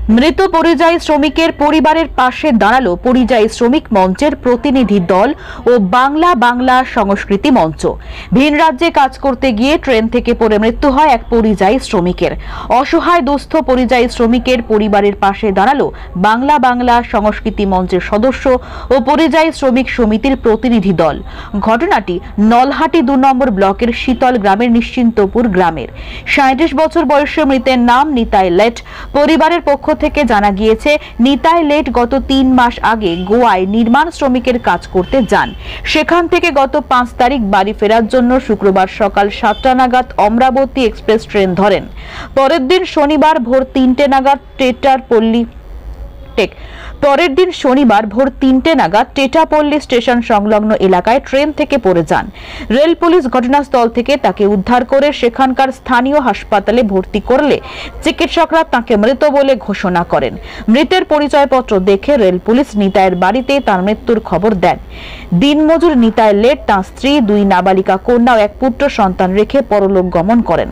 মৃত পরিযায়ী শ্রমিকের পরিবারের পাশে দাঁড়ালো পরিযায়ী শ্রমিক মঞ্চের প্রতিনিধি দল ও বাংলা সংস্কৃতি মঞ্চ। ভিন রাজ্যে কাজ করতে গিয়ে ট্রেন থেকে পড়ে মৃত্যু হয় এক পরিযায়ী শ্রমিকের। অসহায় দুস্থ পরিযায়ী শ্রমিকের পরিবারের পাশে দাঁড়ালো বাংলা সংস্কৃতি মঞ্চের সদস্য ও পরিযায়ী শ্রমিক সমিতির প্রতিনিধি দল। ঘটনাটি নলহাটি ২ নম্বর ব্লকের শীতল গ্রামের নিশ্চিন্তপুর গ্রামের। ৩৭ বছর বয়সী মৃতের নাম নিতাই লেট। পরিবারের পক্ষ থেকে জানা গিয়েছে, নিতাই লেট গত ৩ মাস আগে গোয়ায় নির্মাণ শ্রমিকের কাজ করতে যান। সেখান থেকে গত ৫ তারিখ বাড়ি ফেরার জন্য শুক্রবার সকাল ৭টা নাগাদ অমরাবতী এক্সপ্রেস ট্রেন ধরেন। পরের দিন শনিবার ভোর ৩টে নাগাদ টেটাপল্লী স্টেশন সংলগ্ন এলাকায় ট্রেন থেকে পড়ে যান। রেল পুলিশ ঘটনাস্থল থেকে তাকে উদ্ধার করে সেখানকার স্থানীয় হাসপাতালে ভর্তি করলে চিকিৎসকরা তাকে মৃত বলে ঘোষণা করেন। মৃতের পরিচয়পত্র দেখে রেল পুলিশ নিতাইয়ের বাড়িতে তার মৃত্যুর খবর দেন। দিনমজুর নিতাই লেট তাঁর স্ত্রী, 2 নাবালিকা কন্যা ও 1 পুত্র সন্তান রেখে পরলোক গমন করেন।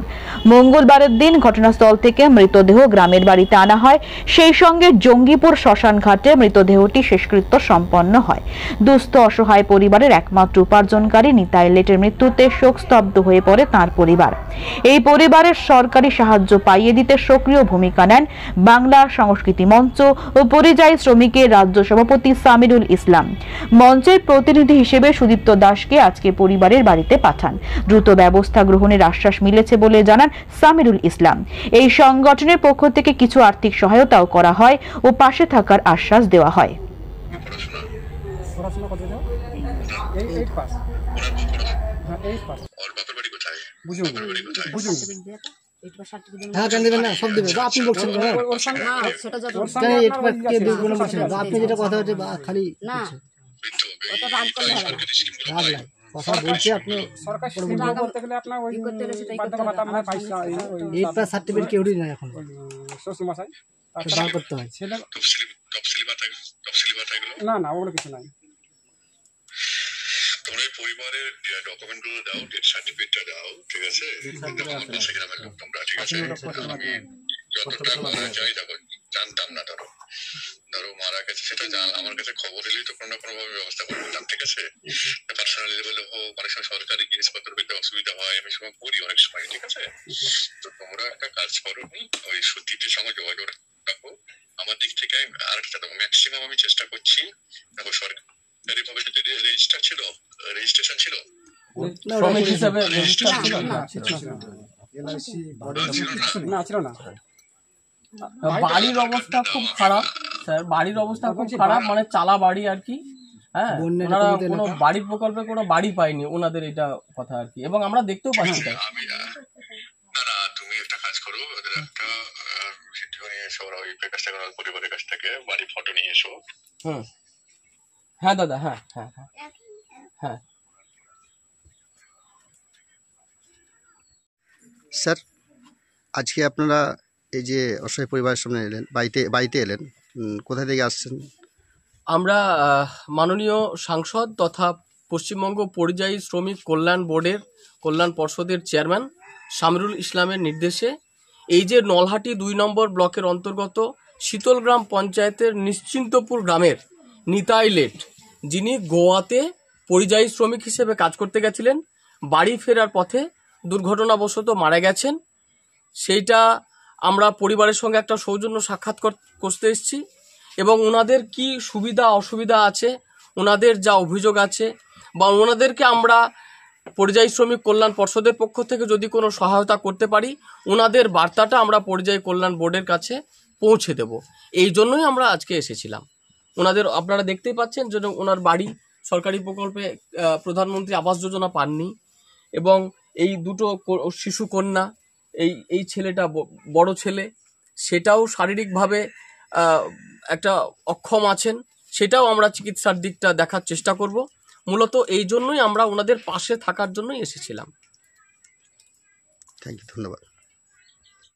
মঙ্গলবারের দিন ঘটনাস্থল থেকে মৃতদেহ গ্রামের বাড়িতে আনা হয়। সেই সঙ্গে জঙ্গিপুর শ্মশান ঘাটে মৃতদেহটি শেষকৃত্য সম্পন্ন হয়। দুস্থ অসহায় পরিবারের একমাত্র উপার্জনকারী নিতাই লেটের মৃত্যুতে শোকস্তব্ধ হয়ে পড়ে তাঁর পরিবার। এই পরিবারের সরকারি সাহায্য পাইয়ে দিতে সক্রিয় ভূমিকা নেন বাংলা সংস্কৃতি মঞ্চ ও পরিযায়ী শ্রমিকের রাজ্য সভাপতি সামিরুল ইসলাম। মঞ্চের প্রতিনিধি হিসেবে সুদীপ্ত দাসকে আজকে পরিবারের বাড়িতে পাঠান। দ্রুত ব্যবস্থা গ্রহণের আশ্বাস মিলেছে বলে জানান সামিরুল ইসলাম। এই সংগঠনের পক্ষ থেকে কিছু আর্থিক সহায়তাও করা হয় ও পাশে থাকার আশ্বাস দেওয়া হয়। কথা বলছি আপনি সার্টিফিকেট কেউ নাই এখন করতে হয় না ওগুলো কিছু নাই। তোমরা পরিবারের ডকুমেন্টগুলো দাও, ডেথ সার্টিফিকেটটা দাও, ঠিক আছে? আমার পাশে গ্রামের লোক তোমরা, ঠিক আছে? আমি যতটা করা যায় জানতাম না, ধরো মারা গেছে সেটা আমার কাছে খবর এলেই তো কোনো না কোনো ভাবে ব্যবস্থা করে দিতাম, ঠিক আছে? পার্সোনাল লেভেলে হোক, অনেক সময় সরকারি জিনিসপত্র পেতে অসুবিধা হয়, আমি সময় করি অনেক সময়, ঠিক আছে? তো তোমরা একটা কাজ করো, ওই সত্যিটির সঙ্গে যোগাযোগ রাখো। আমার দিক থেকে আরেকটা দেখো, ম্যাক্সিমাম আমি চেষ্টা করছি। দেখো সরকারি ভাবে যদি রেজিস্ট্রেশন ছিল, শ্রমিক হিসেবে রেজিস্ট্রেশন ছিল না। বাড়ির অবস্থা খুব খারাপ স্যার, বাড়ির অবস্থা খুব খারাপ, মানে চালা বাড়ি আর কি। হ্যাঁ, ওনারা কোনো বাড়ির প্রকল্পে কোনো বাড়ি পায়নি, ওনাদের এটা কথা আর কি, এবং আমরা দেখতেও পাচ্ছি তাই। না তুমি একটা কাজ করো, ওদের একটা নিয়ে এসো, ওই কাছ থেকে পরিবারের কাছ থেকে বাড়ি ফটো নিয়ে এসো। হ্যাঁ দাদা, হ্যাঁ। স্যার, আজকে আপনারা এই যে অসহায় পরিবারের সামনে এলেন, বাড়িতে এলেন, কোথা থেকে আসছেন? আমরা মাননীয় সাংসদ তথা পশ্চিমবঙ্গ পরিযায়ী শ্রমিক কল্যাণ পর্ষদের চেয়ারম্যান সামিরুল ইসলামের নির্দেশে এই যে নলহাটি 2 নম্বর ব্লকের অন্তর্গত শীতলগ্রাম পঞ্চায়েতের নিশ্চিন্তপুর গ্রামের নিতাই লেট, যিনি গোয়াতে পরিযায়ী শ্রমিক হিসেবে কাজ করতে গেছিলেন, বাড়ি ফেরার পথে দুর্ঘটনাবশত মারা গেছেন। সেইটা আমরা পরিবারের সঙ্গে একটা সৌজন্য সাক্ষাৎ করতে এসেছি, এবং ওনাদের কি সুবিধা অসুবিধা আছে, ওনাদের যা অভিযোগ আছে, বা ওনাদেরকে আমরা পরিযায়ী শ্রমিক কল্যাণ পর্ষদের পক্ষ থেকে যদি কোনো সহায়তা করতে পারি, ওনাদের বার্তাটা আমরা পরিযায়ী কল্যাণ বোর্ডের কাছে পৌঁছে দেব। এই জন্যই আমরা আজকে এসেছিলাম। ওনাদের আপনারা দেখতেই পাচ্ছেন যে ওনার বাড়ি সরকারি প্রকল্পে প্রধানমন্ত্রী আবাস যোজনা পাননি, এবং এই 2টো শিশু কন্যা, এই ছেলেটা বড় ছেলে, সেটাও শারীরিকভাবে একটা অক্ষম আছেন, সেটাও আমরা চিকিৎসার দিকটা দেখার চেষ্টা করব। মূলত এই জন্যই আমরা ওনাদের পাশে থাকার জন্যই এসেছিলাম। থ্যাংক ইউ, ধন্যবাদ।